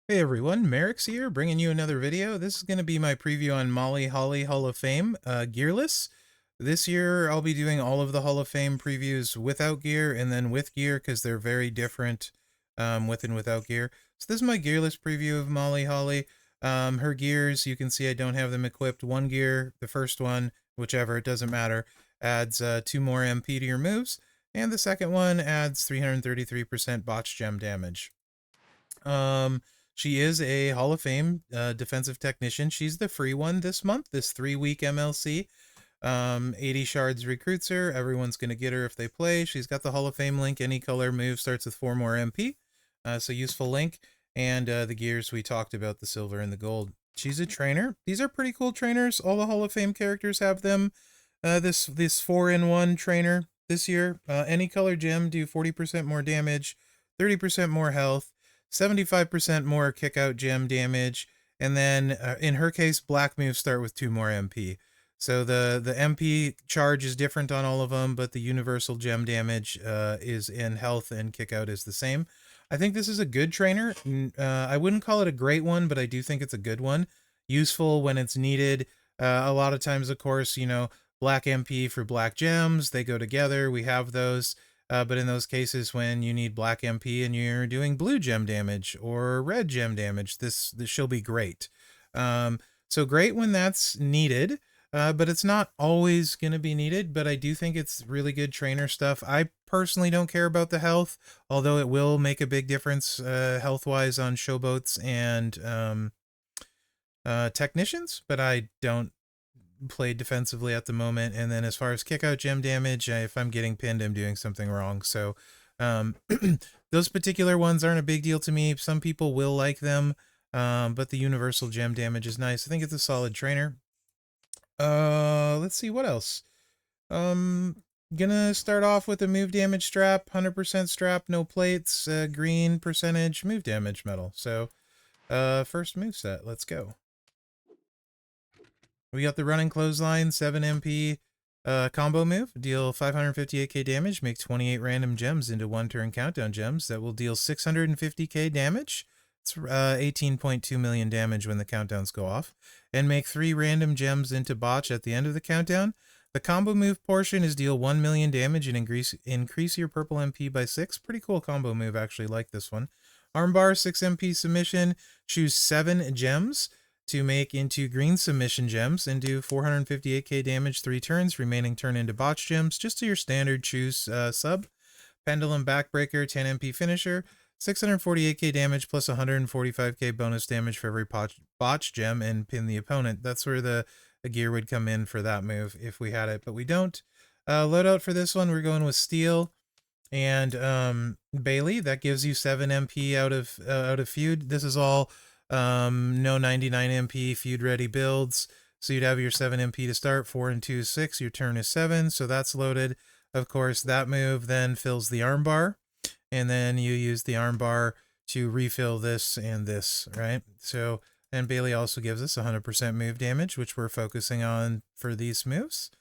Hey everyone, Mherex here, bringing you another video. This is going to be my preview on Molly Holly Hall of Fame, gearless. This year I'll be doing all of the Hall of Fame previews without gear and then with gear because they're very different with and without gear. So this is my gearless preview of Molly Holly. Her gears, you can see I don't have them equipped. One gear, the first one, whichever, it doesn't matter, adds 2 more MP to your moves. And the second one adds 333% botch gem damage. She is a Hall of Fame defensive technician. She's the free one this month, this 3-week MLC. 80 shards recruits her. Everyone's going to get her if they play. She's got the Hall of Fame link. Any color move starts with 4 more MP. So useful link. And the gears we talked about, the silver and the gold. She's a trainer. These are pretty cool trainers. All the Hall of Fame characters have them. This 4-in-1 trainer this year. Any color gem do 40% more damage, 30% more health, 75% more kick out gem damage, and then in her case, black moves start with 2 more MP. So the MP charge is different on all of them, but the universal gem damage is in health and kick out is the same. I think this is a good trainer. I wouldn't call it a great one, but I do think it's a good one. Useful when it's needed. A lot of times, of course, black MP for black gems, they go together. We have those. But in those cases when you need black MP and you're doing blue gem damage or red gem damage, this she'll be great. So great when that's needed, but it's not always going to be needed. But I do think it's really good trainer stuff. I personally don't care about the health, although it will make a big difference health-wise on showboats and technicians, but I don't play defensively at the moment. And then as far as kick out gem damage, if I'm getting pinned, I'm doing something wrong. So those particular ones aren't a big deal to me. Some people will like them, but the universal gem damage is nice. I think it's a solid trainer. Let's see what else. Gonna start off with a move damage strap, 100% strap, no plates, green percentage move damage medal. So first move set, let's go. We got the running clothesline, 7 MP combo move. Deal 558k damage, make 28 random gems into 1-turn countdown gems that will deal 650k damage. It's 18.2 million damage when the countdowns go off. And make 3 random gems into botch at the end of the countdown. The combo move portion is deal 1 million damage and increase your purple MP by 6. Pretty cool combo move, actually, like this one. Armbar, 6 MP submission. Choose 7 gems to make into green submission gems and do 458k damage 3 turns, remaining turn into botch gems, just to your standard choose sub. Pendulum Backbreaker, 10 MP finisher, 648k damage plus 145k bonus damage for every botch gem and pin the opponent. That's where the gear would come in for that move if we had it, but we don't. Loadout for this one, we're going with Steel and Bailey. That gives you 7 MP out of feud. This is all no 99 MP feud ready builds. So you'd have your 7 MP to start, 4 and 2 6. Your turn is 7, so that's loaded. Of course, that move then fills the armbar, and then you use the armbar to refill this and this, right? So, and Bailey also gives us 100% move damage, which we're focusing on for these moves.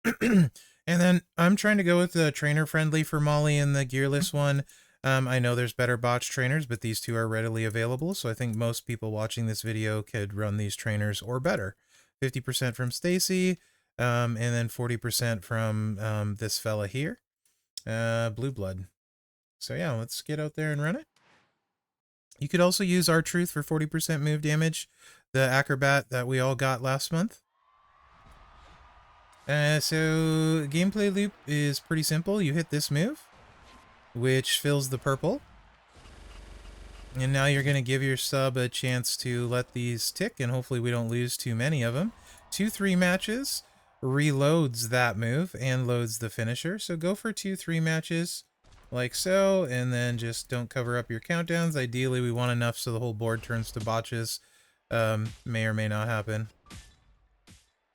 And then I'm trying to go with the trainer friendly for Molly in the gearless one. I know there's better botch trainers, but these two are readily available, so I think most people watching this video could run these trainers or better. 50% from Stacy, and then 40% from this fella here, Blue Blood. So yeah, let's get out there and run it. You could also use R-Truth for 40% move damage, the acrobat that we all got last month. So gameplay loop is pretty simple. You hit this move, which fills the purple. And now you're going to give your sub a chance to let these tick, and hopefully we don't lose too many of them. 2-3 matches reloads that move and loads the finisher. So go for 2-3 matches like so, and then just don't cover up your countdowns. Ideally, we want enough so the whole board turns to botches. May or may not happen.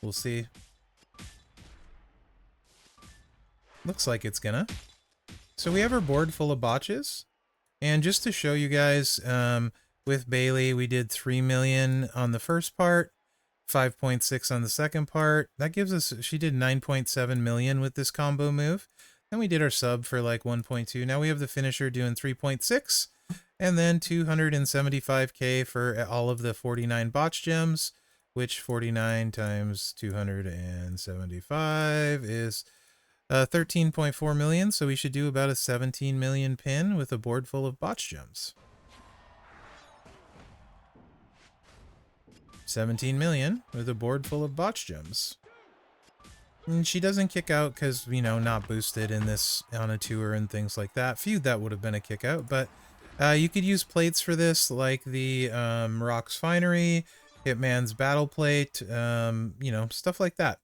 We'll see. Looks like it's gonna. So we have our board full of botches. And just to show you guys, with Bailey, we did 3 million on the first part, 5.6 on the second part. That gives us, she did 9.7 million with this combo move. Then we did our sub for like 1.2. Now we have the finisher doing 3.6. and then 275k for all of the 49 botch gems, which 49 times 275 is 13.4 million, so we should do about a 17 million pin with a board full of botch gems. 17 million with a board full of botch gems. And she doesn't kick out because, you know, not boosted in this on a tour and things like that. Feud, that would have been a kick out, but you could use plates for this, like the Mherex Finery, Hitman's Battle Plate, you know, stuff like that.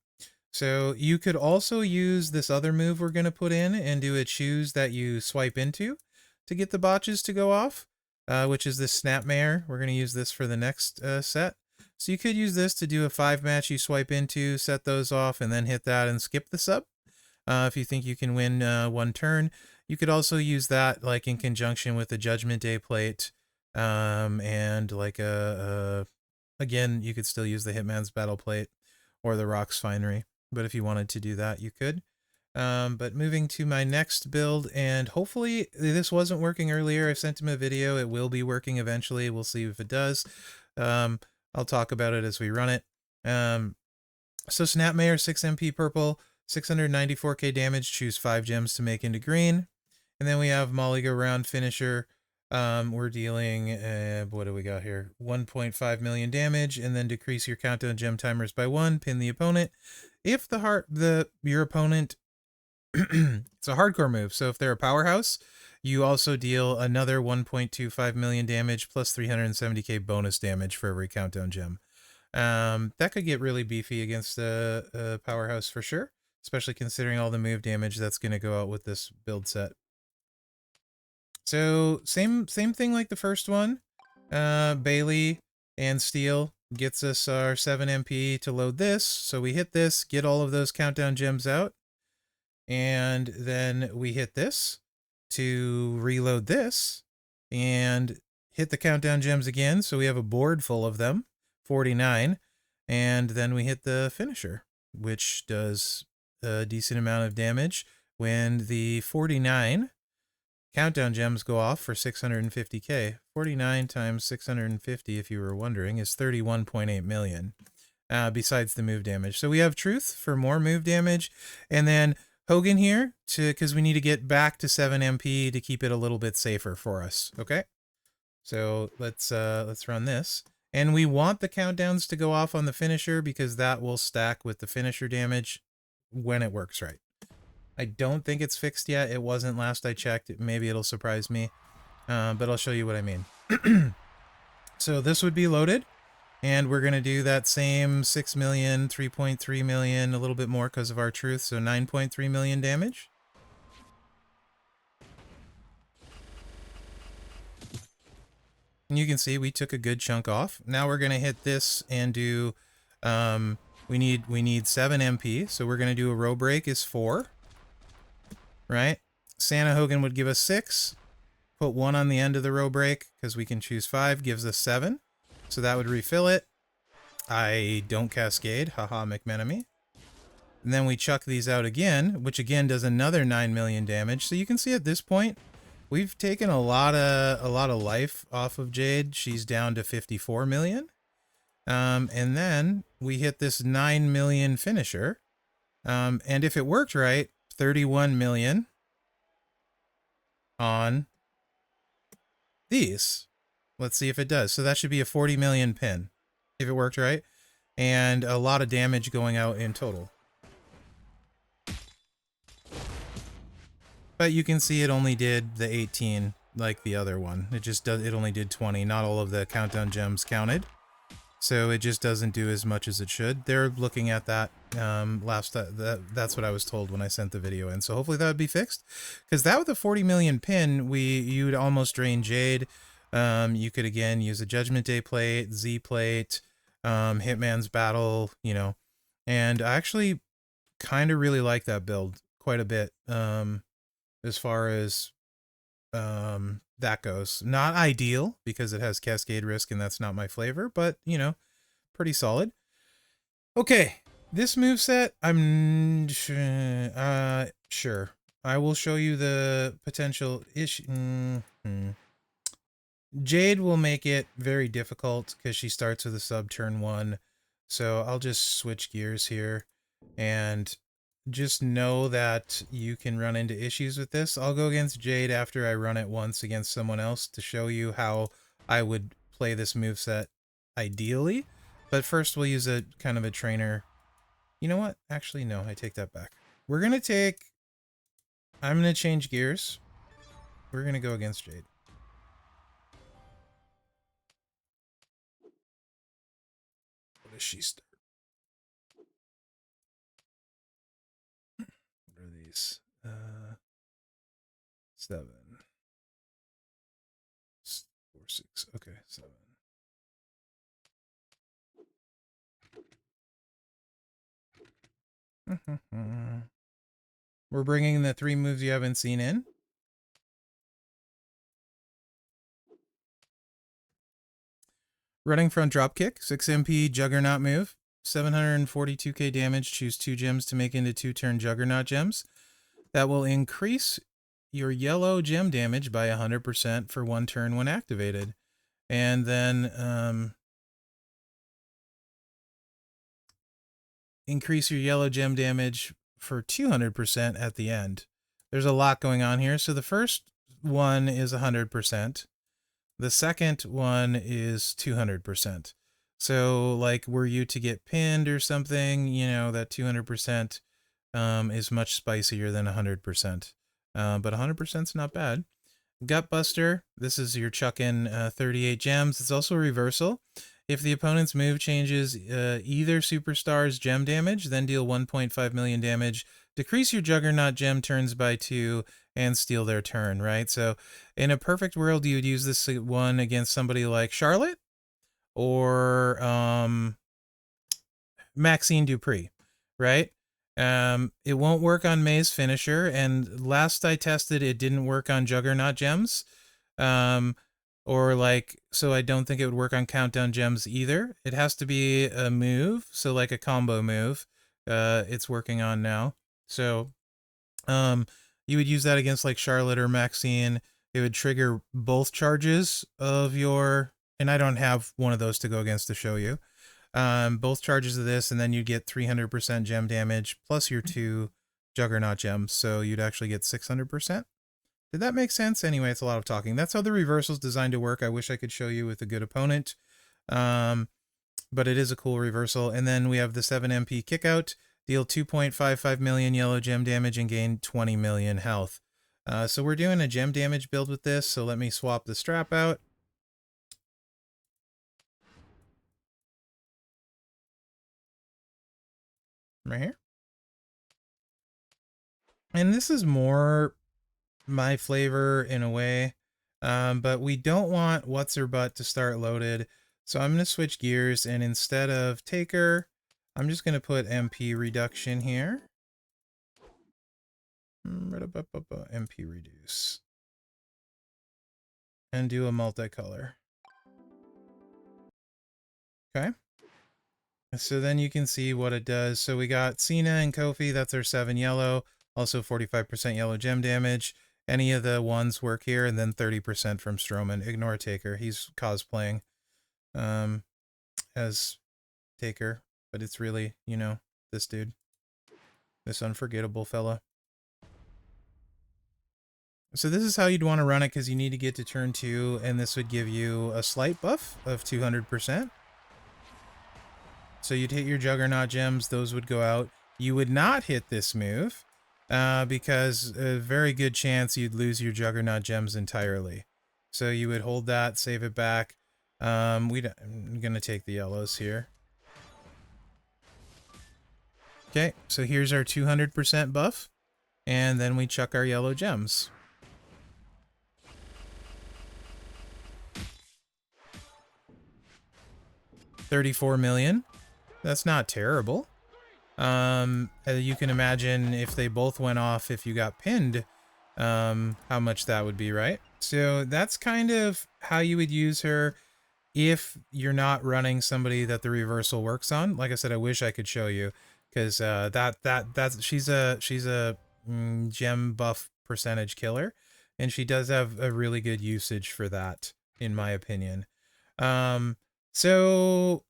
So you could also use this other move we're going to put in and do a choose that you swipe into to get the botches to go off, which is this Snapmare. We're going to use this for the next set. So you could use this to do a 5-match you swipe into, set those off, and then hit that and skip the sub. If you think you can win one turn. You could also use that like in conjunction with the Judgment Day plate, and like again, you could still use the Hitman's Battle Plate or the Mherex Finery. But if you wanted to do that, you could. But moving to my next build, and hopefully this wasn't working earlier. I sent him a video. It will be working eventually. We'll see if it does. I'll talk about it as we run it. So Snapmare, 6 MP purple, 694k damage, choose 5 gems to make into green. And then we have Molly Go Round Finisher. We're dealing, what do we got here? 1.5 million damage, and then decrease your countdown gem timers by 1, pin the opponent. If your opponent, it's a hardcore move, so if they're a powerhouse, you also deal another 1.25 million damage plus 370k bonus damage for every countdown gem. That could get really beefy against a powerhouse for sure, especially considering all the move damage that's going to go out with this build set. So same thing like the first one. Bailey and Steel gets us our 7 MP to load this. So we hit this, get all of those countdown gems out, and then we hit this to reload this and hit the countdown gems again. So we have a board full of them, 49, and then we hit the finisher, which does a decent amount of damage when the 49 countdown gems go off for 650k. 49 times 650, if you were wondering, is 31.8 million, besides the move damage. So we have Truth for more move damage, and then Hogan here because we need to get back to 7 MP to keep it a little bit safer for us. Okay, so let's run this, and we want the countdowns to go off on the finisher because that will stack with the finisher damage when it works right. I don't think it's fixed yet. It wasn't last I checked. Maybe it'll surprise me, but I'll show you what I mean. So this would be loaded, and we're going to do that same 6 million, 3.3 million, a little bit more because of our Truth, so 9.3 million damage. And you can see we took a good chunk off. Now we're going to hit this and do, we need 7 MP, so we're going to do a row break is 4. Right? Santa Hogan would give us 6. Put 1 on the end of the row break because we can choose 5, gives us 7. So that would refill it. I don't cascade, haha McMenemy. And then we chuck these out again, which again does another 9 million damage. So you can see at this point, we've taken a lot of life off of Jade. She's down to 54 million. And then we hit this 9 million finisher. And if it worked right, 31 million on these. Let's see if it does. So that should be a 40 million pin if it worked right, and a lot of damage going out in total. But you can see it only did the 18 like the other one. It only did 20. Not all of the countdown gems counted. So it just doesn't do as much as it should. They're looking at that that's what I was told when I sent the video in. So hopefully that would be fixed. Because that with a 40 million pin, you'd almost drain Jade. You could again use a Judgment Day plate, Z plate, Hitman's Battle, you know. And I actually kind of really like that build quite a bit. As far as that goes. Not ideal because it has cascade risk and that's not my flavor, but you know, pretty solid. Okay, this moveset, I'm sure. I will show you the potential issue. Jade will make it very difficult because she starts with a sub turn 1. So I'll just switch gears here and just know that you can run into issues with this. I'll go against Jade after I run it once against someone else to show you how I would play this moveset ideally. But first we'll use a kind of a trainer. You know what? Actually, no, I take that back. I'm going to change gears. We're going to go against Jade. What does she start? What are these? 7. 4, 6. Okay, 7. We're bringing the 3 moves you haven't seen in. Running front dropkick, 6 MP Juggernaut move, 742k damage. Choose 2 gems to make into 2-turn Juggernaut gems. That will increase your yellow gem damage by 100% for 1 turn when activated. And then increase your yellow gem damage for 200% at the end. There's a lot going on here. So the first one is 100%. The second one is 200%. So like were you to get pinned or something, you know, that 200% is much spicier than 100%. But 100% is not bad. Gutbuster, this is your chuck in 38 gems. It's also reversal. If the opponent's move changes either superstar's gem damage, then deal 1.5 million damage, decrease your Juggernaut gem turns by 2, and steal their turn, right? So in a perfect world, you would use this one against somebody like Charlotte or Maxine Dupree, right? It won't work on May's finisher, and last I tested, it didn't work on Juggernaut gems. Or like, so I don't think it would work on countdown gems either. It has to be a move, so like a combo move. It's working on now. So, you would use that against like Charlotte or Maxine. It would trigger both charges of your, and I don't have one of those to go against to show you. Both charges of this, and then you get 300% gem damage plus your 2 Juggernaut gems. So you'd actually get 600%. Did that make sense? Anyway, it's a lot of talking. That's how the reversal's designed to work. I wish I could show you with a good opponent. But it is a cool reversal. And then we have the 7 MP kickout. Deal 2.55 million yellow gem damage and gain 20 million health. So we're doing a gem damage build with this. So let me swap the strap out. Right here. And this is more my flavor in a way, but we don't want what's her butt to start loaded. So I'm going to switch gears, and instead of taker, I'm just going to put MP reduction here. MP reduce. And do a multicolor. Okay. So then you can see what it does. So we got Cena and Kofi, that's our 7 yellow, also 45% yellow gem damage. Any of the ones work here, and then 30% from Strowman. Ignore Taker. He's cosplaying as Taker, but it's really, you know, this dude. This unforgettable fella. So this is how you'd want to run it, because you need to get to turn 2, and this would give you a slight buff of 200%. So you'd hit your Juggernaut gems, those would go out. You would not hit this move, because a very good chance you'd lose your Juggernaut gems entirely. So you would hold that, save it back. I'm going to take the yellows here. Okay, so here's our 200% buff, and then we chuck our yellow gems. $34 million. That's not terrible. You can imagine if they both went off, if you got pinned, how much that would be, right? So that's kind of how you would use her if you're not running somebody that the reversal works on. Like I said, I wish I could show you, because she's a gem buff percentage killer, and she does have a really good usage for that. in my opinion. So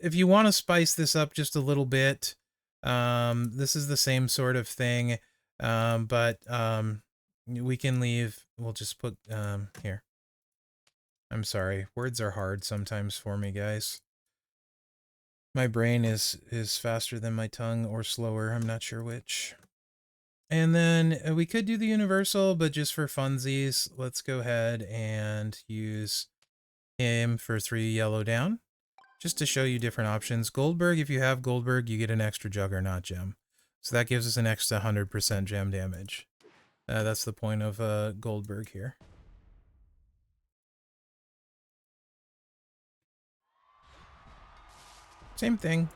if you want to spice this up just a little bit, this is the same sort of thing, but we can leave. We'll just put here. I'm sorry, words are hard sometimes for me, guys. My brain is faster than my tongue, or slower. I'm not sure which. And then we could do the universal, but just for funsies, let's go ahead and use him for 3 yellow down, just to show you different options. Goldberg, if you have Goldberg, you get an extra Juggernaut gem. So that gives us an extra 100% gem damage. That's the point of Goldberg here. Same thing.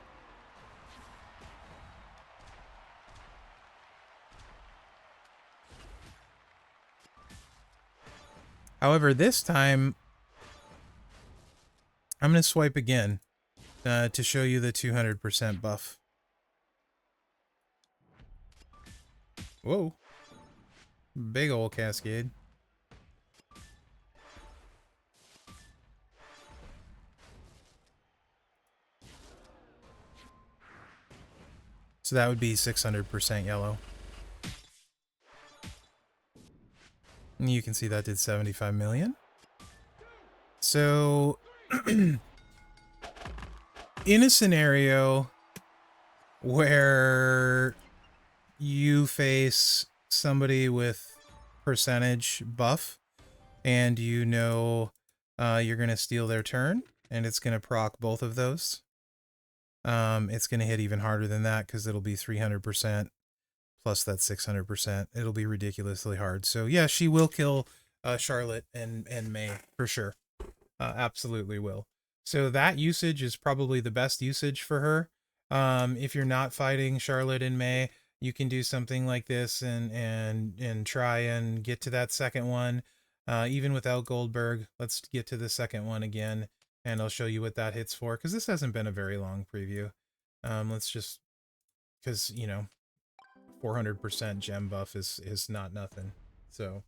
However, this time, I'm going to swipe again to show you the 200% buff. Whoa. Big ol' cascade. So that would be 600% yellow. And you can see that did 75 million. So, in a scenario where you face somebody with percentage buff and you know you're going to steal their turn and it's going to proc both of those, it's going to hit even harder than that because it'll be 300% plus that 600%. It'll be ridiculously hard. So yeah, she will kill Charlotte and May for sure. Absolutely will. So that usage is probably the best usage for her. If you're not fighting Charlotte and May, you can do something like this and try and get to that second one, even without Goldberg. Let's get to the second one again, and I'll show you what that hits for, because this hasn't been a very long preview. Let's just, because, you know, 400% gem buff is not nothing. So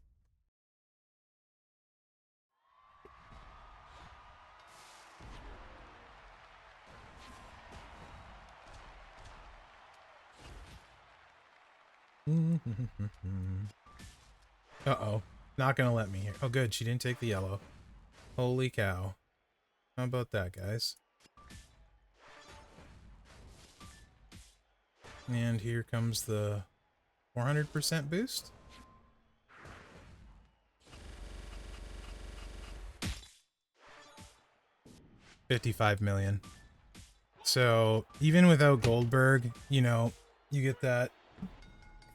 uh-oh, not gonna let me here. Oh good, she didn't take the yellow. Holy cow. How about that, guys? And here comes the 400% boost. $55 million. So even without Goldberg, you know, you get that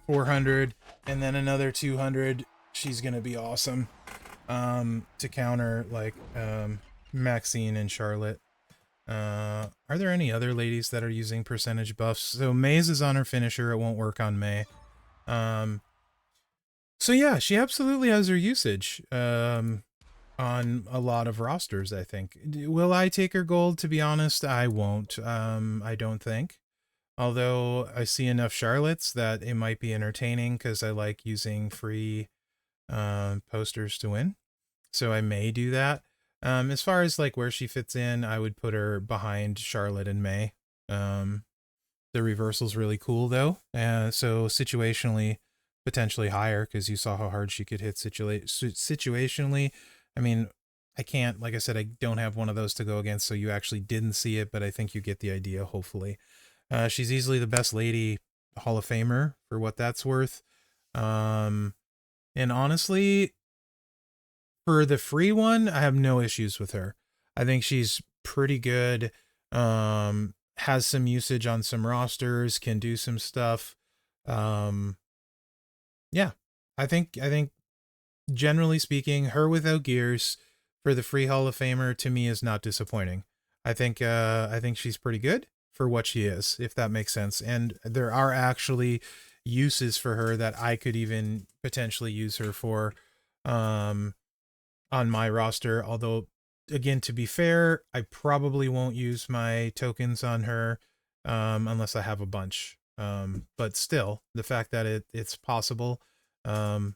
400 and then another 200. She's gonna be awesome to counter like Maxine and Charlotte. Are there any other ladies that are using percentage buffs? So May's is on her finisher. It won't work on May. So yeah, she absolutely has her usage on a lot of rosters, I think. Will I take her gold? To be honest, I won't. I don't think. Although I see enough Charlottes that it might be entertaining because I like using free posters to win. So I may do that. As far as like where she fits in, I would put her behind Charlotte and May. The reversal's really cool though. So situationally, potentially higher because you saw how hard she could hit situationally. I mean, I can't, like I said, I don't have one of those to go against, so you actually didn't see it, but I think you get the idea, hopefully. She's easily the best lady Hall of Famer for what that's worth. And honestly, for the free one, I have no issues with her. I think she's pretty good. Has some usage on some rosters, can do some stuff. Yeah, I think generally speaking, her without gears for the free Hall of Famer to me is not disappointing. I think she's pretty good for what she is, if that makes sense. And there are actually uses for her that I could even potentially use her for on my roster. Although, again, to be fair, I probably won't use my tokens on her unless I have a bunch. But still, the fact that it's possible that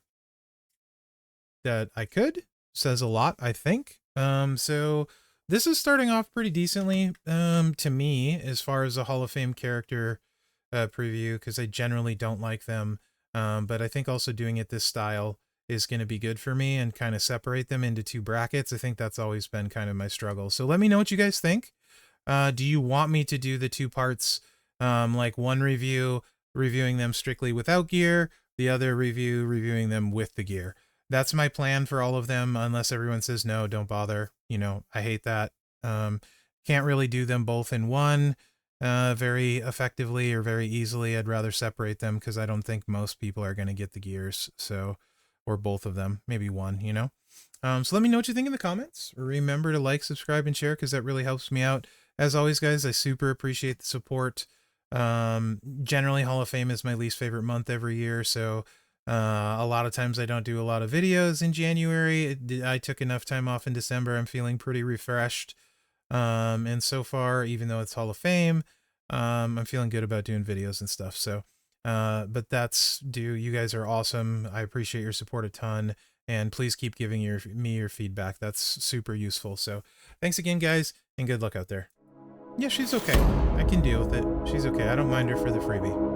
I could, says a lot, I think. So this is starting off pretty decently to me as far as a Hall of Fame character preview, because I generally don't like them. But I think also doing it this style is going to be good for me and kind of separate them into two brackets. I think that's always been kind of my struggle. So let me know what you guys think. Do you want me to do the two parts, like one review reviewing them strictly without gear, the other review reviewing them with the gear? That's my plan for all of them, unless everyone says no, don't bother. You know, I hate that. Can't really do them both in one very effectively or very easily. I'd rather separate them because I don't think most people are going to get the gears. So, or both of them, maybe one, you know? So let me know what you think in the comments. Remember to like, subscribe, and share because that really helps me out. As always, guys, I super appreciate the support. Generally, Hall of Fame is my least favorite month every year, so a lot of times I don't do a lot of videos in January. I took enough time off in December. I'm feeling pretty refreshed. And so far, even though it's Hall of Fame, I'm feeling good about doing videos and stuff. So, but that's due. You guys are awesome. I appreciate your support a ton. And please keep giving me your feedback. That's super useful. So thanks again, guys, and good luck out there. Yeah, she's okay. I can deal with it. She's okay. I don't mind her for the freebie.